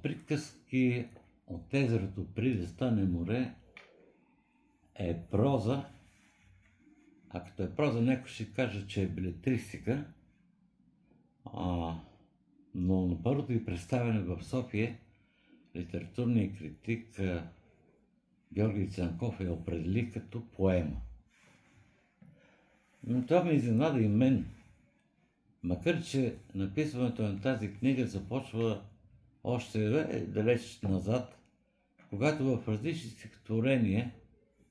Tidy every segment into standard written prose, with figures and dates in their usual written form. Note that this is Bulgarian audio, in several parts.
Приказки от езерото преди да стане море е проза, а като е проза някой ще каже, че е белетристика, но на първото ви представяне в София литературният критик Георги Цанков я определи като поема. Но това ме изненада и мен, макар че написването на тази книга започва още далеч назад, когато в различни стихотворения,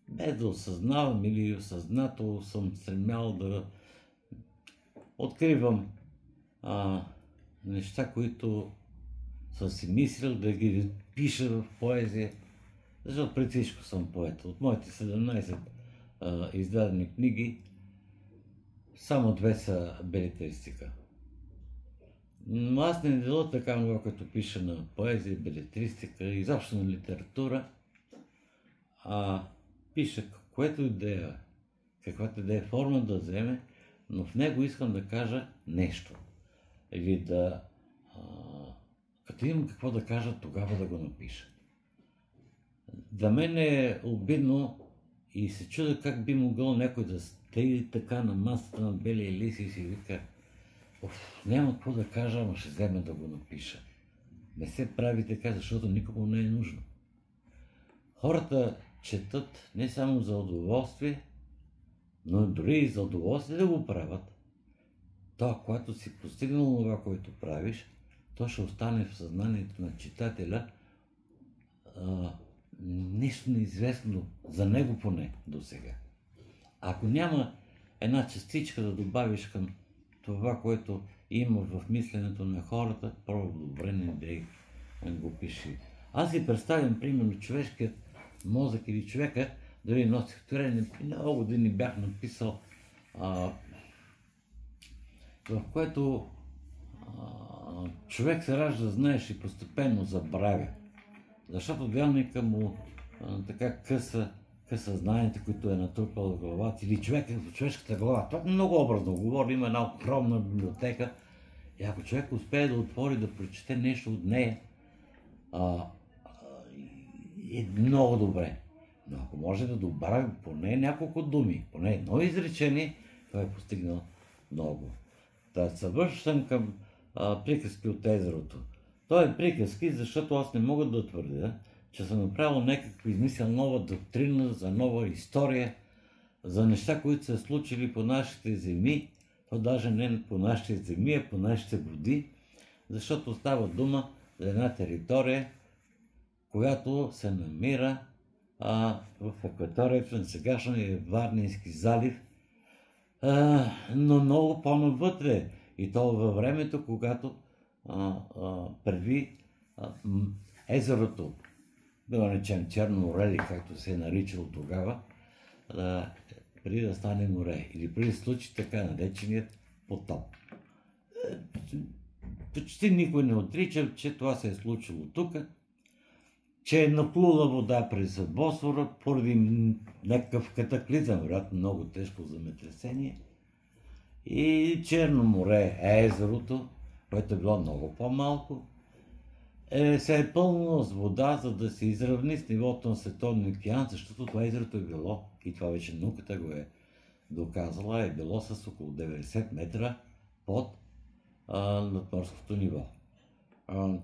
без да осъзнавам или осъзнато съм стремял да откривам неща, които съм си мислил да ги пиша в поезия, защото преди всичко съм поет. От моите 17 издадени книги, само 2 са белетристика. Но аз не деля така много, като пиша на поезия, белетристика, изобщо на литература, пиша което и да е, каквато и да е форма да вземе, но в него искам да кажа нещо. Или да, като имам какво да кажа, тогава да го напиша. За мен е обидно и се чудя как би могъл някой да стои така на масата на белия лист и си вика: няма какво да кажа, ама ще взема да го напиша. Не се прави така, защото никому не е нужно. Хората четат не само за удоволствие, но дори и за удоволствие да го правят. То, когато си постигнал това, което правиш, то ще остане в съзнанието на читателя нещо неизвестно, за него поне до сега. Ако няма една частичка да добавиш към това, което има в мисленето на хората, добре не дей го пиши. Аз си представям, примерно, човешкият мозък или човека, дори едно стихотворение, много години бях написал, в което човек се ражда, знаеш, и постепенно забравя. Защото вялника му така къса знанието, които е натрупал в главата, или човешката глава. Това много образно говори, има една огромна библиотека. И ако човек успее да отвори, да прочете нещо от нея, е много добре. Но ако може да добави поне няколко думи, поне едно изречение, това е постигнал много. Да се връщам към приказки от езерото. То е приказки, защото аз не мога да твърдя, че съм направил някаква измисъл нова доктрина, за нова история, за неща, които са случили по нашите земи, то даже не по нашите земи, а по нашите води, защото става дума за една територия, която се намира в акваторията на сегашния Варненски залив, но много по-навътре. И то във времето, когато преди езерото, да го наречем Черно море, или както се е наричало тогава, преди да стане море, или преди да случи така нареченият потоп. Почти никой не отрича, че това се е случило тук, че е наплула вода през Босфора поради някакъв катаклизъм, вероятно много тежко земетресение. И Черно море, езерото, което е било много по-малко, се е пълнило с вода, за да се изравни с нивото на Световния океан, защото това езерото е било, и това вече науката го е доказала, е било с около 90 метра под надморското ниво.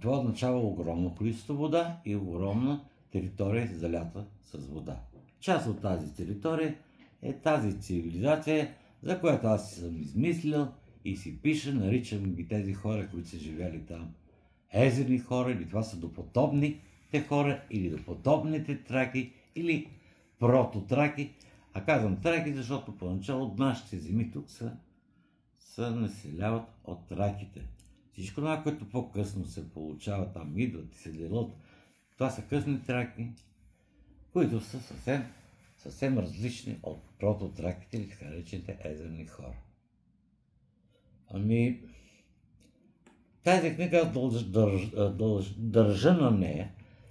Това означава огромно количество вода и огромна територия залята с вода. Част от тази територия е тази цивилизация, за която аз съм измислил и си пиша, наричам ги тези хора, които са живели там, езерни хора, или това са допотопните хора, или допотопните траки, или прототраки. А казвам траки, защото поначало от нашите земи тук се населяват от траките. Всичко това, което по-късно се получава, там идват и се делят, това са късни траки, които са съвсем различни от прототраките или така наречените езерни хора. Тази книга държа на нея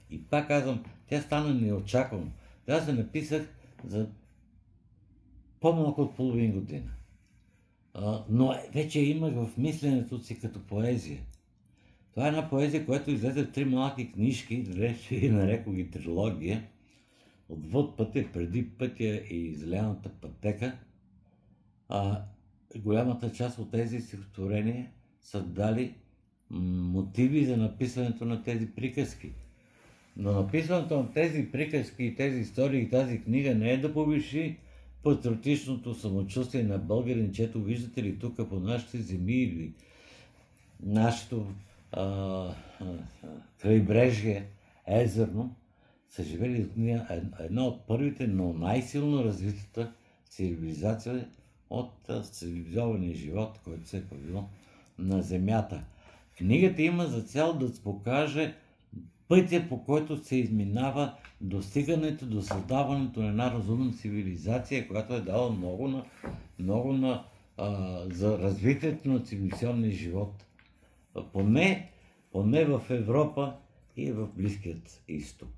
и пак казвам, тя стана неочаквано. Аз се написах за по-малко от половин година. Но вече имах в мисленето си като поезия. Това е една поезия, която излезе в 3 малки книжки, и нарекох ги трилогия. Отвъд пътя, преди пътя и зелената пътека. Голямата част от тези стихотворения са дали мотиви за написането на тези приказки. Но написането на тези приказки и тези истории и тази книга не е да повиши патриотичното самочувствие на българин, чето виждате ли тук по нашите земи или нашето крайбрежие езерно, са живели една от първите, но най-силно развитата цивилизация от цивилизования живот, който се е появил на Земята. Книгата има за цел да покаже пътя, по който се изминава достигането до създаването на една разумна цивилизация, която е дала много за развитието на цивилизационния живот. Поне в Европа и в Близкият изток.